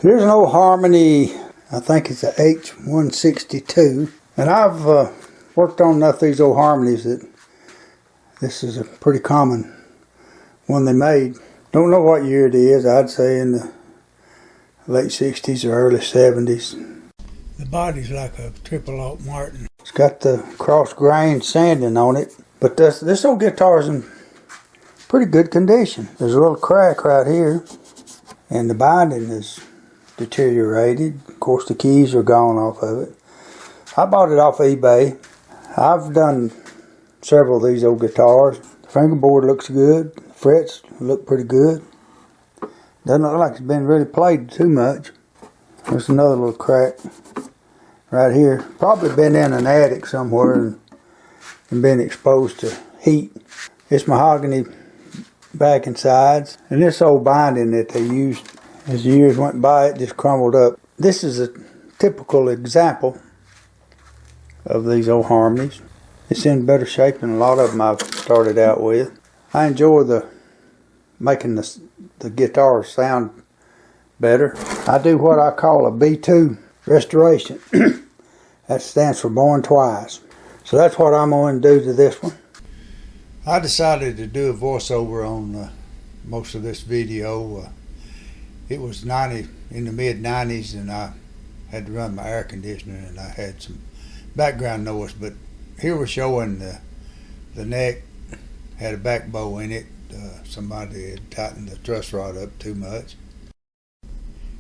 Here's an old Harmony, I think it's a H-162, and I've worked on enough of these old Harmonies that this is a pretty common one they made. Don't know what year it is. I'd say in the late 60s or early 70s. The body's like a triple aught Martin. It's got the cross grain sanding on it, but this old guitar's in pretty good condition. There's a little crack right here, and the binding is deteriorated. Of course, the keys are gone off of it. I bought it off eBay. I've done several of these old guitars. The fingerboard looks good. The frets look pretty good. Doesn't look like it's been really played too much. There's another little crack right here. Probably been in an attic somewhere and been exposed to heat. It's mahogany back and sides. And this old binding that they used, as the years went by, it just crumbled up. This is a typical example of these old Harmonies. It's in better shape than a lot of them I've started out with. I enjoy making the guitar sound better. I do what I call a B-2 restoration. That stands for born twice. So that's what I'm going to do to this one. I decided to do a voiceover on most of this video. It was in the mid 90s, and I had to run my air conditioner, and I had some background noise. But here we're showing the neck had a back bow in it. Somebody had tightened the truss rod up too much.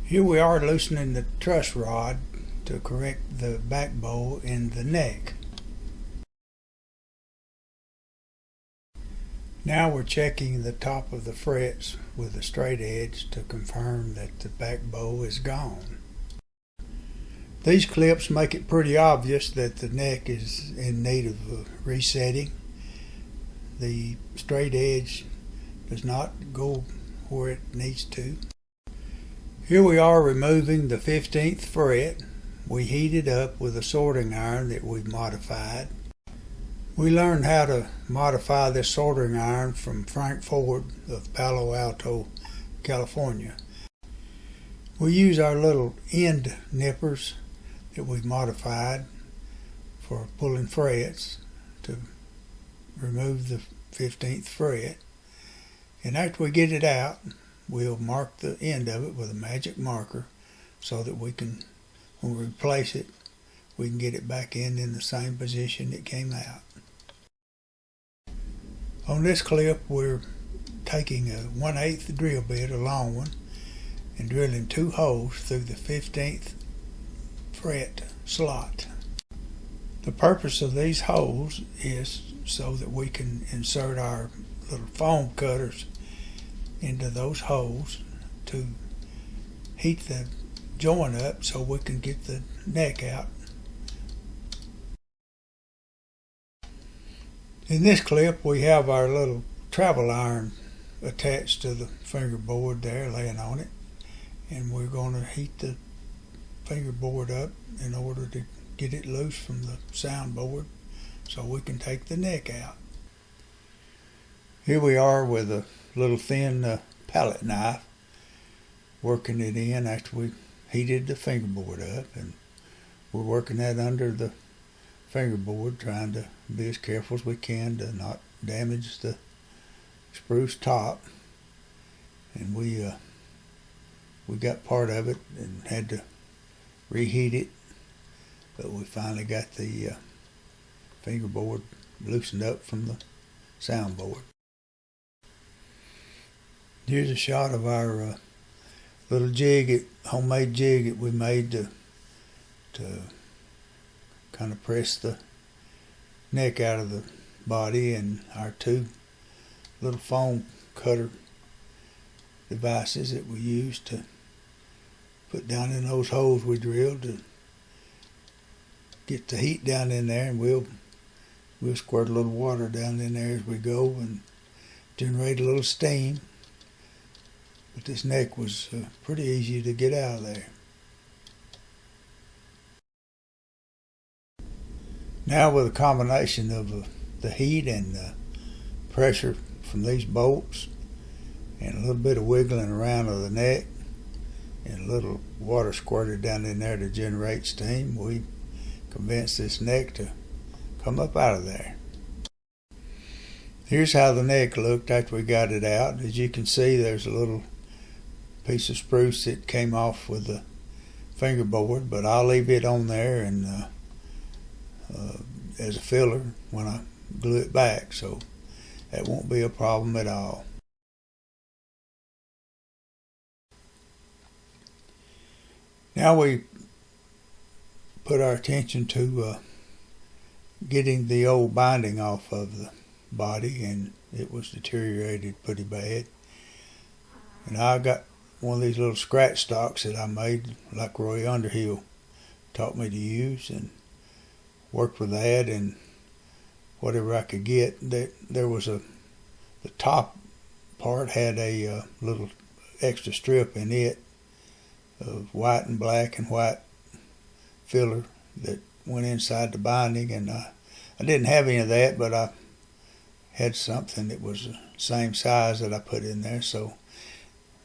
Here we are loosening the truss rod to correct the back bow in the neck. Now we're checking the top of the frets with a straight edge to confirm that the back bow is gone. These clips make it pretty obvious that the neck is in need of resetting. The straight edge does not go where it needs to. Here we are removing the 15th fret. We heated up with a soldering iron that we've modified. We learned how to modify this soldering iron from Frank Ford of Palo Alto, California. We use our little end nippers that we've modified for pulling frets to remove the 15th fret. And after we get it out, we'll mark the end of it with a magic marker so that we can, when we replace it, we can get it back in the same position it came out. On this clip, we're taking a 1/8 drill bit, a long one, and drilling 2 holes through the 15th fret slot. The purpose of these holes is so that we can insert our little foam cutters into those holes to heat the joint up so we can get the neck out. In this clip, we have our little travel iron attached to the fingerboard there, laying on it, and we're going to heat the fingerboard up in order to get it loose from the soundboard so we can take the neck out. Here we are with a little thin palette knife, working it in after we heated the fingerboard up, and we're working that under the fingerboard, trying to be as careful as we can to not damage the spruce top. And we got part of it and had to reheat it, but we finally got the fingerboard loosened up from the soundboard. Here's a shot of our little homemade jig that we made to kind of press the neck out of the body, and our 2 little foam cutter devices that we used to put down in those holes we drilled to get the heat down in there, and we'll squirt a little water down in there as we go and generate a little steam. But this neck was pretty easy to get out of there. Now, with a combination of the heat and the pressure from these bolts and a little bit of wiggling around of the neck, and a little water squirted down in there to generate steam, we convinced this neck to come up out of there. Here's how the neck looked after we got it out. As you can see, there's a little piece of spruce that came off with the fingerboard, but I'll leave it on there and as a filler when I glue it back, so that won't be a problem at all. Now we put our attention to getting the old binding off of the body, and it was deteriorated pretty bad. And I got one of these little scratch stocks that I made, like Roy Underhill taught me to use, and worked with that and whatever I could get. There was the top part had a little extra strip in it of white and black and white filler that went inside the binding, and I didn't have any of that, but I had something that was the same size that I put in there. So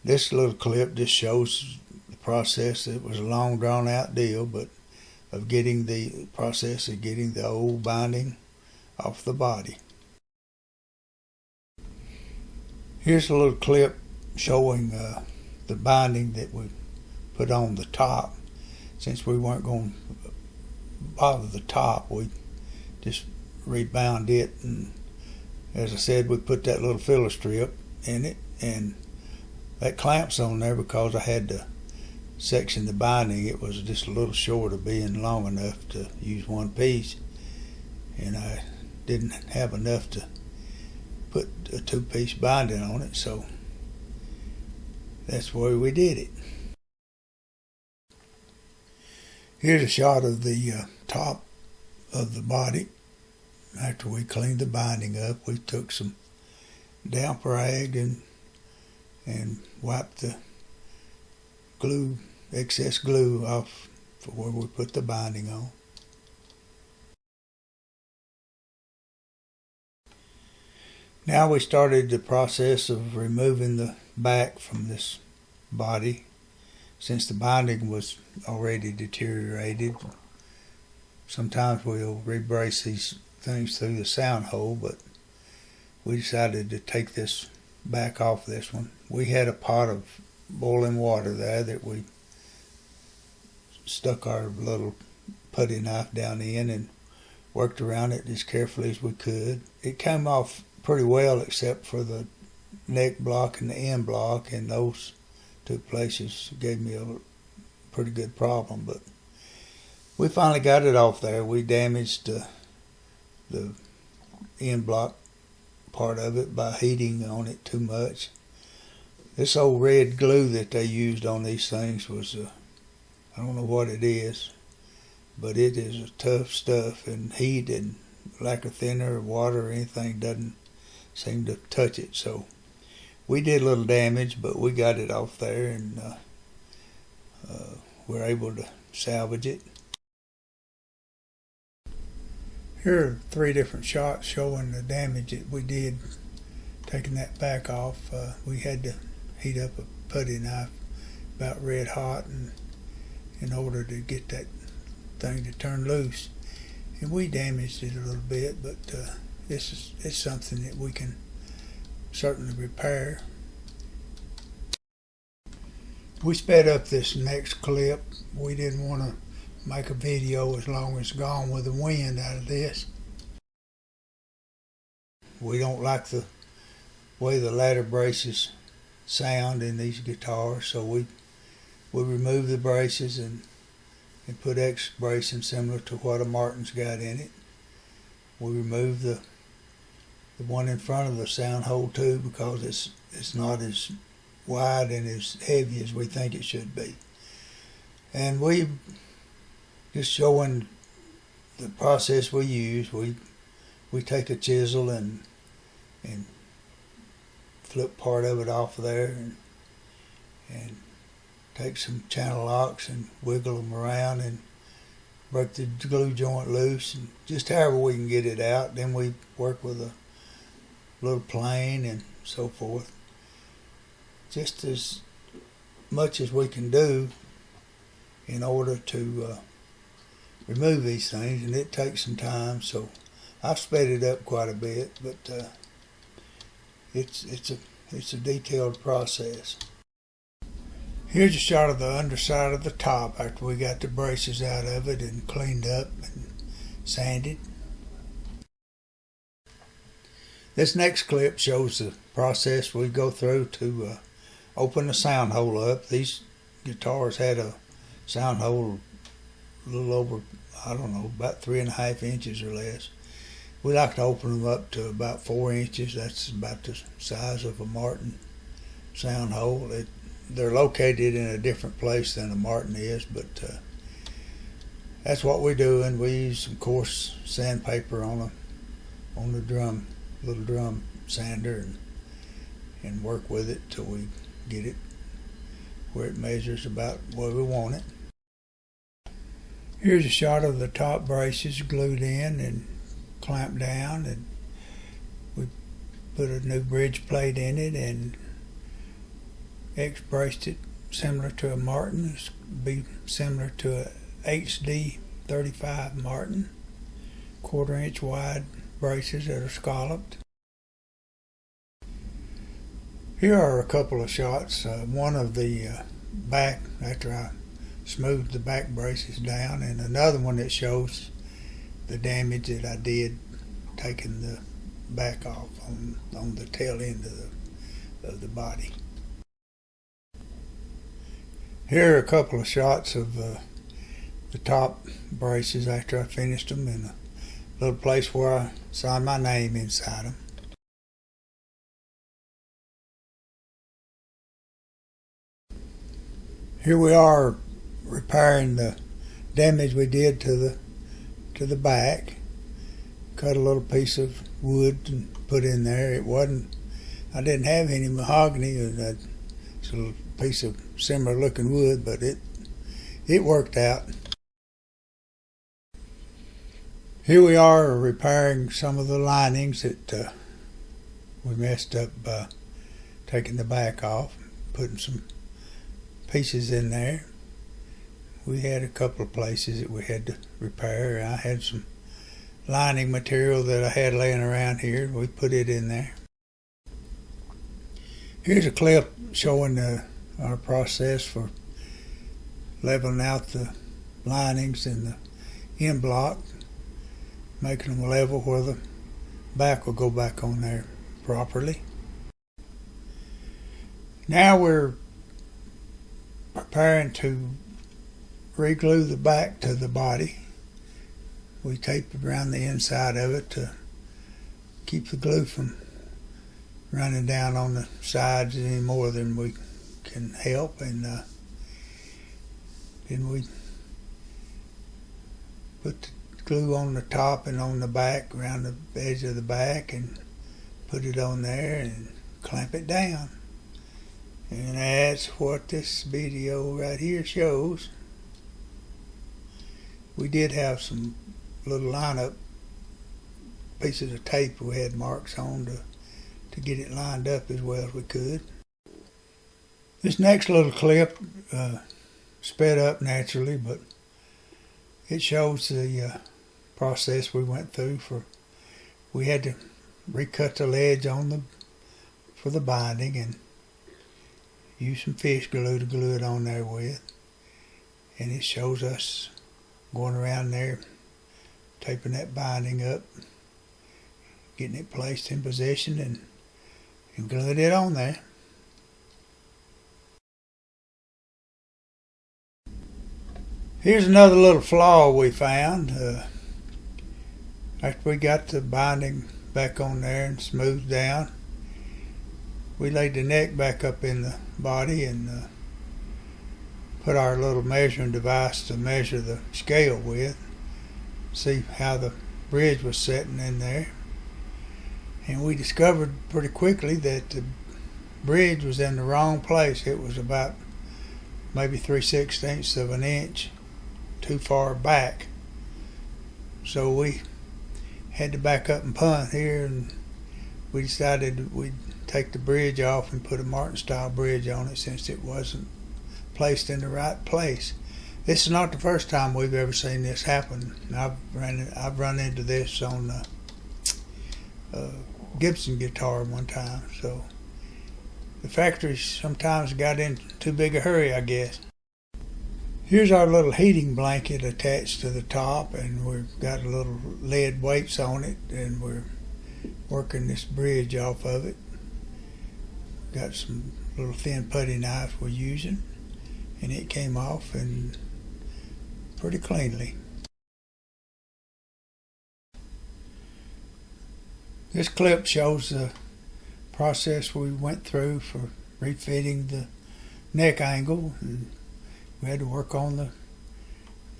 this little clip just shows the process. It was a long drawn out deal, but of getting the process of getting the old binding off the body. Here's a little clip showing the binding that we put on the top. Since we weren't going to bother the top, we just rebound it, and as I said, we put that little filler strip in it, and that clamps on there because I had to section the binding. It was just a little short of being long enough to use one piece, and I didn't have enough to put a two-piece binding on it, so that's where we did it. Here's a shot of the top of the body. After we cleaned the binding up, we took some damp rag and wiped the glue, excess glue off for where we put the binding on. Now we started the process of removing the back from this body. Since the binding was already deteriorated, sometimes we'll rebrace these things through the sound hole, but we decided to take this back off this one. We had a pot of boiling water there that we stuck our little putty knife down in and worked around it as carefully as we could. It came off pretty well except for the neck block and the end block, and those two places gave me a pretty good problem, but we finally got it off there. We damaged the end block part of it by heating on it too much. This old red glue that they used on these things was, I don't know what it is, but it is a tough stuff, and heat and lack of thinner or water or anything doesn't seem to touch it. So we did a little damage, but we got it off there, and we're able to salvage it. Here are 3 different shots showing the damage that we did taking that back off. We had to heat up a putty knife about red hot in order to get that thing to turn loose. And we damaged it a little bit, but it's something that we can certainly repair. We sped up this next clip. We didn't want to make a video as long as gone with the wind out of this. We don't like the way the ladder braces sound in these guitars, so we remove the braces and put extra bracing similar to what a Martin's got in it. We remove the one in front of the sound hole too, because it's not as wide and as heavy as we think it should be. And we just showing the process we use. We take a chisel and flip part of it off of there and take some channel locks and wiggle them around and break the glue joint loose, and just however we can get it out. Then we work with a little plane and so forth, just as much as we can do in order to remove these things, and it takes some time. So I've sped it up quite a bit, but it's a detailed process. Here's a shot of the underside of the top after we got the braces out of it and cleaned up and sanded. This next clip shows the process we go through to open the sound hole up. These guitars had a sound hole a little over, I don't know, about 3.5 inches or less. We like to open them up to about 4 inches. That's about the size of a Martin sound hole. They're located in a different place than a Martin is, but that's what we do, and we use some coarse sandpaper on the drum, little drum sander, and work with it till we get it where it measures about where we want it. Here's a shot of the top braces glued in and clamped down, and we put a new bridge plate in it and X-braced it similar to a Martin. It's be similar to a HD 35 Martin, 1/4 inch wide braces that are scalloped. Here are a couple of shots, one of the back after I smoothed the back braces down, and another one that shows the damage that I did taking the back off on the tail end of the body. Here are a couple of shots of the top braces after I finished them, in a little place where I signed my name inside them. Here we are repairing the damage we did to the back. Cut a little piece of wood and put in there. I didn't have any mahogany. It's a little piece of similar looking wood, but it worked out. Here we are repairing some of the linings that we messed up by taking the back off, putting some pieces in there. We had a couple of places that we had to repair. I had some lining material that I had laying around here. We put it in there. Here's a clip showing our process for leveling out the linings in the end block, making them level where the back will go back on there properly. Now we're preparing to re-glue the back to the body. We taped around the inside of it to keep the glue from running down on the sides any more than we can help, and then we put the glue on the top and on the back, around the edge of the back, and put it on there and clamp it down. And that's what this video right here shows. We did have some little lineup pieces of tape we had marks on to get it lined up as well as we could. This next little clip sped up naturally, but it shows the process we went through. We had to recut the ledge for the binding and use some fish glue to glue it on there with, and it shows us going around there taping that binding up, getting it placed in position, and gluing it on there. Here's another little flaw we found. After we got the binding back on there and smoothed down, we laid the neck back up in the body and put our little measuring device to measure the scale with, see how the bridge was setting in there. And we discovered pretty quickly that the bridge was in the wrong place. It was about maybe 3/16 of an inch too far back. So we had to back up and punt here, and we decided we'd take the bridge off and put a Martin style bridge on it, since it wasn't placed in the right place. This is not the first time we've ever seen this happen. I've run into this on a Gibson guitar one time. So the factories sometimes got in too big a hurry, I guess. Here's our little heating blanket attached to the top, and we've got a little lead weights on it, and we're working this bridge off of it. Got some little thin putty knife we're using, and it came off and pretty cleanly. This clip shows the process we went through for refitting the neck angle, and we had to work on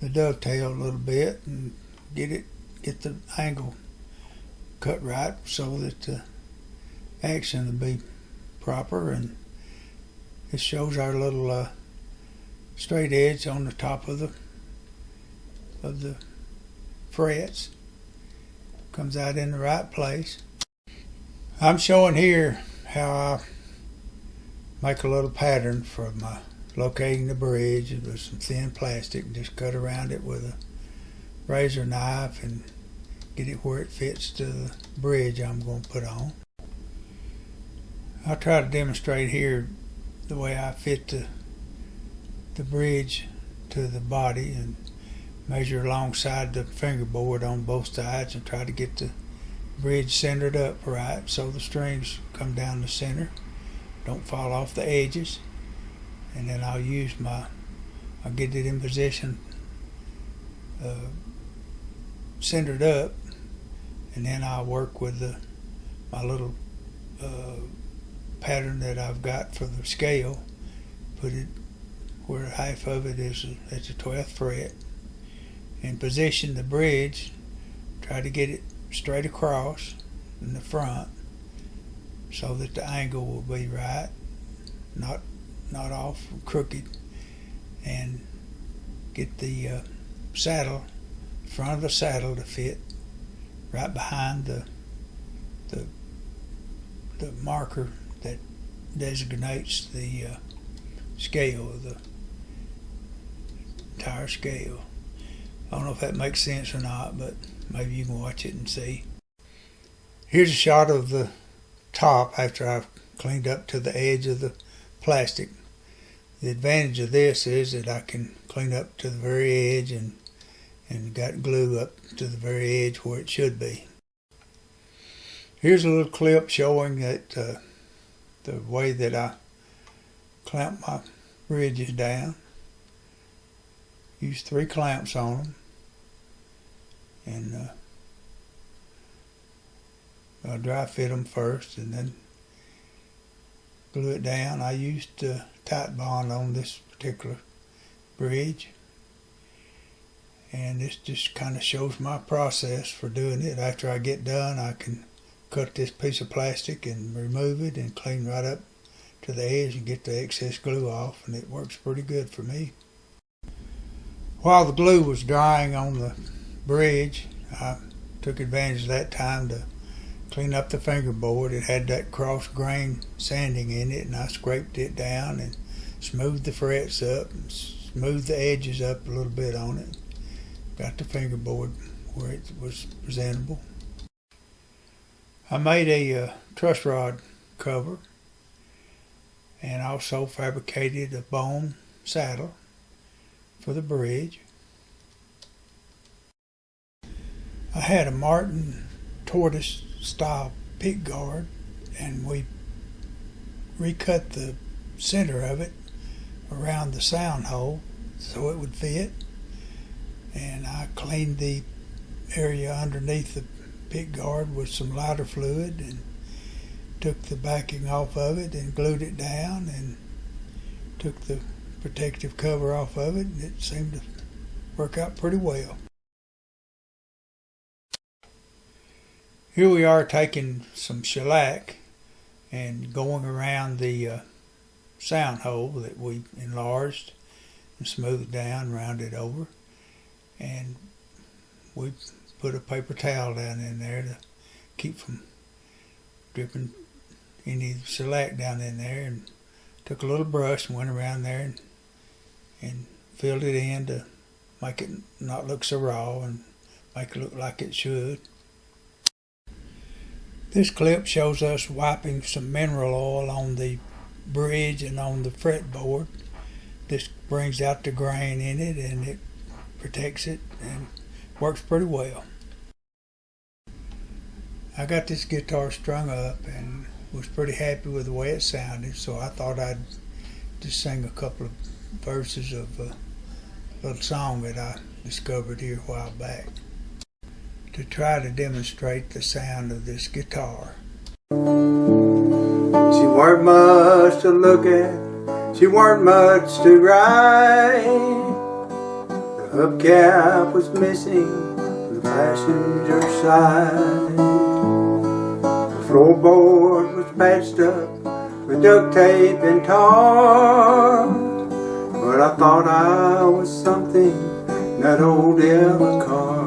the dovetail a little bit and get the angle cut right so that the action will be proper. And this shows our little straight edge on the top of the frets. Comes out in the right place. I'm showing here how I make a little pattern for my locating the bridge with some thin plastic, and just cut around it with a razor knife and get it where it fits to the bridge I'm going to put on. I'll try to demonstrate here the way I fit the bridge to the body, and measure alongside the fingerboard on both sides and try to get the bridge centered up right so the strings come down the center, don't fall off the edges. And then I'll get it in position centered up, and then I'll work with my little pattern that I've got for the scale, put it where half of it is at the 12th fret, and position the bridge, try to get it straight across in the front so that the angle will be right, not off crooked, and get the saddle, front of the saddle, to fit right behind the marker that designates the scale, the entire scale. I don't know if that makes sense or not, but maybe you can watch it and see. Here's a shot of the top after I've cleaned up to the edge of the plastic. The advantage of this is that I can clean up to the very edge and got glue up to the very edge where it should be. Here's a little clip showing that the way that I clamp my bridges down. Use 3 clamps on them, and I'll dry fit them first and then glue it down. I used tight bond on this particular bridge, and this just kind of shows my process for doing it. After I get done, I can cut this piece of plastic and remove it and clean right up to the edge and get the excess glue off, and it works pretty good for me. While the glue was drying on the bridge, I took advantage of that time to clean up the fingerboard. It had that cross grain sanding in it, and I scraped it down and smoothed the frets up and smoothed the edges up a little bit on it. Got the fingerboard where it was presentable. I made a truss rod cover, and also fabricated a bone saddle for the bridge. I had a Martin tortoise style pickguard, and we recut the center of it around the sound hole so it would fit, and I cleaned the area underneath the pickguard with some lighter fluid and took the backing off of it and glued it down and took the protective cover off of it, and it seemed to work out pretty well. Here we are taking some shellac and going around the sound hole that we enlarged and smoothed down, rounded over, and we put a paper towel down in there to keep from dripping any shellac down in there, and took a little brush and went around there and and filled it in to make it not look so raw and make it look like it should. This clip shows us wiping some mineral oil on the bridge and on the fretboard. This brings out the grain in it and it protects it and works pretty well. I got this guitar strung up and was pretty happy with the way it sounded, so I thought I'd just sing a couple of verses of a little song that I discovered here a while back to try to demonstrate the sound of this guitar. She weren't much to look at, she weren't much to write. The hubcap was missing from the passenger side. Floorboard was patched up with duct tape and tar, but I thought I was something in that old yellow car.